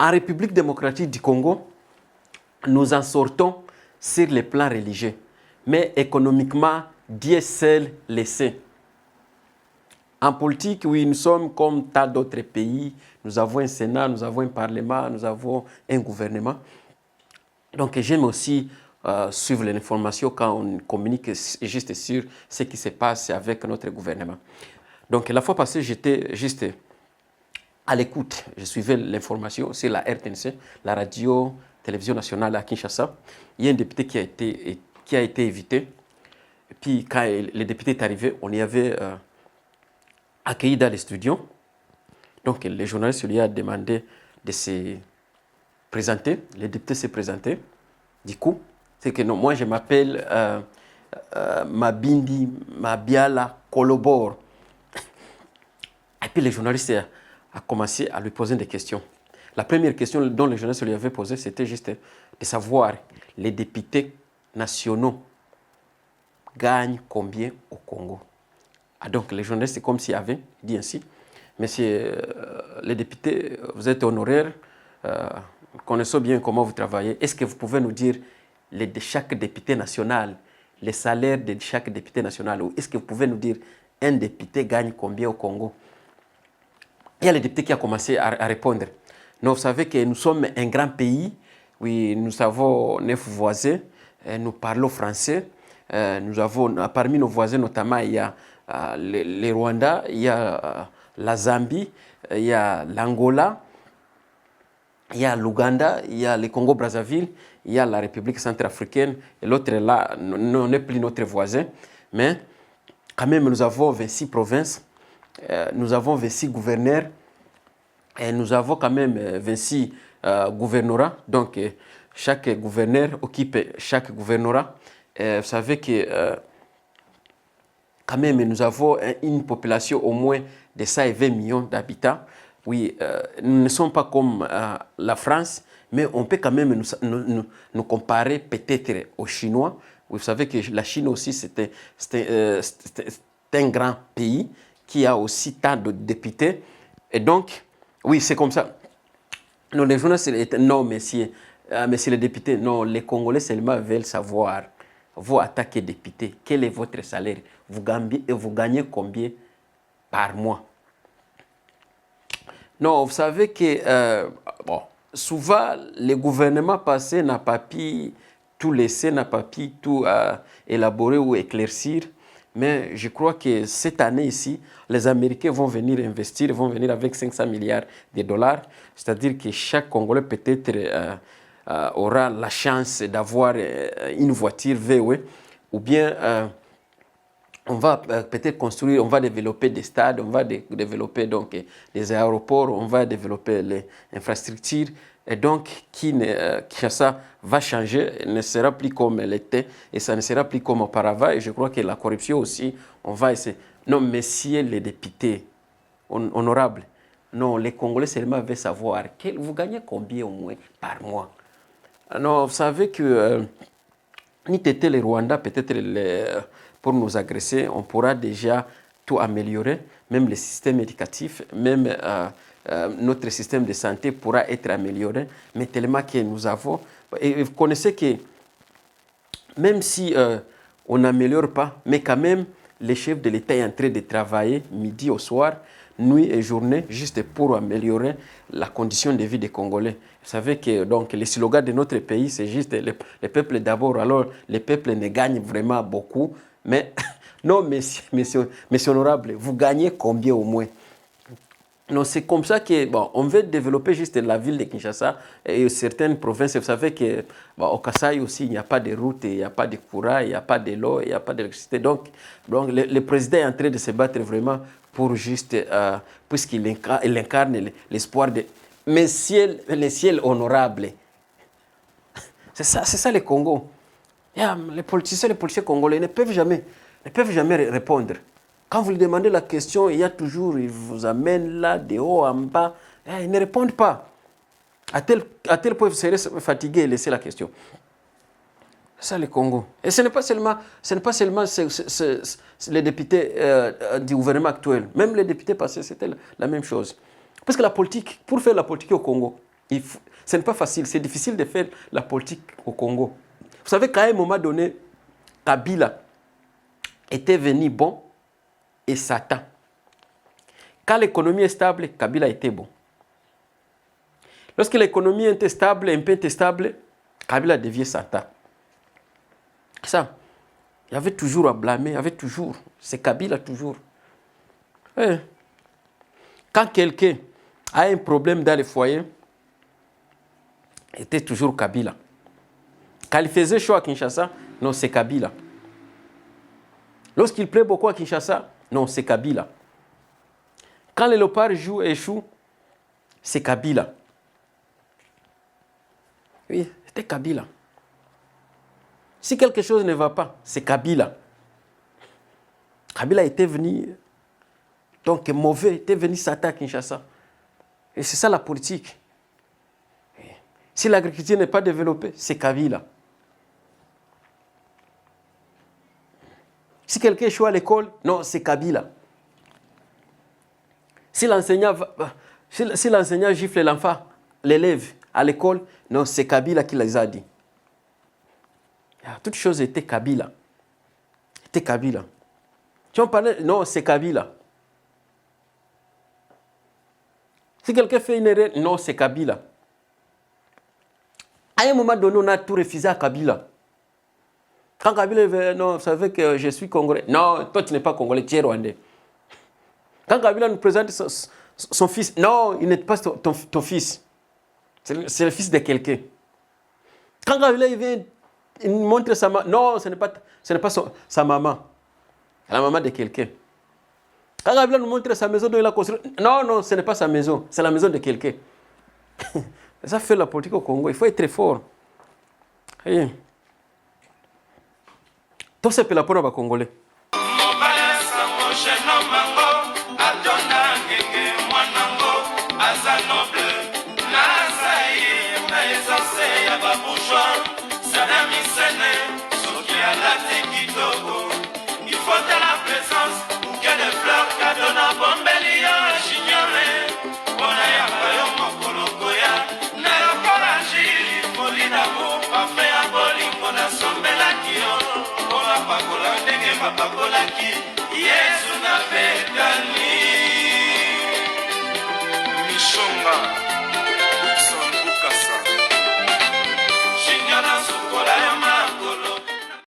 En République démocratique du Congo, nous en sortons sur les plans religieux, mais économiquement, Dieu seul le sait. En politique, oui, nous sommes comme tant d'autres pays. Nous avons un Sénat, nous avons un Parlement, nous avons un gouvernement. Donc j'aime aussi suivre l'information quand on communique juste sur ce qui se passe avec notre gouvernement. Donc la fois passée, j'étais juste à l'écoute. Je suivais l'information sur la RTNC, la radio-télévision nationale à Kinshasa. Il y a un député qui a été évité. Et puis quand le député est arrivé, on y avait accueilli dans les studios. Donc le journaliste lui a demandé de se présenter. Le député s'est présenté. Du coup, c'est que non, moi je m'appelle Mabindi Mabiala Kolobor. Et puis le journaliste a commencé à lui poser des questions. La première question dont le journaliste lui avait posée, c'était juste de savoir les députés nationaux gagnent combien au Congo. Ah, donc le journaliste, c'est comme s'il avait dit ainsi: Monsieur le député, vous êtes honoraire, connaissons bien comment vous travaillez. Est-ce que vous pouvez nous dire de chaque député national, les salaires de chaque député national, ou est-ce que vous pouvez nous dire un député gagne combien au Congo? Il y a le député qui a commencé à répondre. Non, vous savez que nous sommes un grand pays, oui, nous avons 9 voisins, nous parlons français, nous avons, parmi nos voisins notamment, il y a le Rwanda, il y a la Zambie, il y a l'Angola, il y a l'Ouganda, il y a le Congo-Brazzaville, il y a la République centrafricaine, et l'autre là, n'est plus notre voisin, mais quand même nous avons 26 provinces, nous avons 26 gouverneurs, et nous avons quand même 26 gouvernorats, donc chaque gouverneur occupe chaque gouvernorat. Vous savez que quand même nous avons une population au moins de 120 millions d'habitants. Oui, nous ne sommes pas comme la France, mais on peut quand même nous comparer peut-être aux Chinois. Vous savez que la Chine aussi, c'est un grand pays qui a aussi tant de députés. Et donc, oui, c'est comme ça. Non, les journalistes, non, messieurs les députés, non, les Congolais seulement veulent savoir, vous attaquez député, quel est votre salaire? Vous gagnez combien par mois? Non, vous savez que bon, souvent, le gouvernement passé n'a pas pu tout laisser, n'a pas pu tout élaborer ou éclaircir. Mais je crois que cette année ici, les Américains vont venir investir, vont venir avec 500 milliards de dollars. C'est-à-dire que chaque Congolais peut-être aura la chance d'avoir une voiture VW, ou bien on va peut-être construire, on va développer des stades, on va développer donc des aéroports, on va développer les infrastructures. Et donc, Kinshasa va changer, ne sera plus comme elle était, et ça ne sera plus comme auparavant. Et je crois que la corruption aussi, on va essayer. Non, messieurs les députés honorables, non, les Congolais seulement veulent savoir, vous gagnez combien au moins par mois? Non, vous savez que ni t'étais le Rwanda, peut-être pour nous agresser, on pourra déjà tout améliorer, même le système éducatif, même notre système de santé pourra être amélioré, mais tellement que nous avons... Et vous connaissez que même si on n'améliore pas, mais quand même, le chef de l'État est en train de travailler midi au soir, nuit et journée, juste pour améliorer la condition de vie des Congolais. Vous savez que donc, le slogan de notre pays, c'est juste le peuple d'abord. Alors, le peuple ne gagne vraiment beaucoup, mais non, messieurs honorables, vous gagnez combien au moins? Non, c'est comme ça que, bon, on veut développer juste la ville de Kinshasa et certaines provinces. Vous savez que, bon, au Kasaï aussi, il n'y a pas de route, il n'y a pas de courant, il n'y a pas de l'eau, il n'y a pas d'électricité. Donc le président est en train de se battre vraiment pour juste, puisqu'il incarne l'espoir de, mais les ciels honorables. C'est ça le Congo. Les politiciens congolais ne peuvent jamais répondre. Quand vous lui demandez la question, il y a toujours, il vous amène là, de haut en bas. Ils ne répondent pas. À tel point, vous serez fatigué et laissez la question. C'est ça le Congo. Et ce n'est pas seulement les députés du gouvernement actuel. Même les députés passés, c'était la même chose. Parce que la politique, pour faire la politique au Congo, ce n'est pas facile. C'est difficile de faire la politique au Congo. Vous savez qu'à un moment donné, Kabila était venu bon et Satan. Quand l'économie est stable, Kabila était bon. Lorsque l'économie était stable, un peu instable, Kabila devient Satan. Ça, il y avait toujours à blâmer, il y avait toujours. C'est Kabila toujours. Quand quelqu'un a un problème dans le foyer, c'était toujours Kabila. Quand il faisait chaud à Kinshasa, non, c'est Kabila. Lorsqu'il pleut beaucoup à Kinshasa, non, c'est Kabila. Quand les léopards échouent, c'est Kabila. Oui, c'était Kabila. Si quelque chose ne va pas, c'est Kabila. Kabila était venu, donc mauvais, était venu s'attaquer à Kinshasa. Et c'est ça la politique. Si l'agriculture n'est pas développée, c'est Kabila. Si quelqu'un échoue à l'école, non, c'est Kabila. Si l'enseignant gifle l'enfant, l'élève à l'école, non, c'est Kabila qui les a dit. Toutes choses étaient Kabila. C'était Kabila. Tu en parlais, non, c'est Kabila. Si quelqu'un fait une erreur, non, c'est Kabila. À un moment donné, on a tout refusé à Kabila. Quand Kabila veut, non, vous savez que je suis congolais. Non, toi tu n'es pas congolais, tu es rwandais. Quand Kabila nous présente son fils, non, il n'est pas ton fils. C'est le fils de quelqu'un. Quand Kabila vient, il montre sa maman. Non, ce n'est pas sa maman. C'est la maman de quelqu'un. Quand Kabila nous montre sa maison dont il a construit, non, ce n'est pas sa maison, c'est la maison de quelqu'un. Ça fait la politique au Congo, il faut être très fort. Tout ça peut la prendre aux Congolais. Yesu na betani Mishonga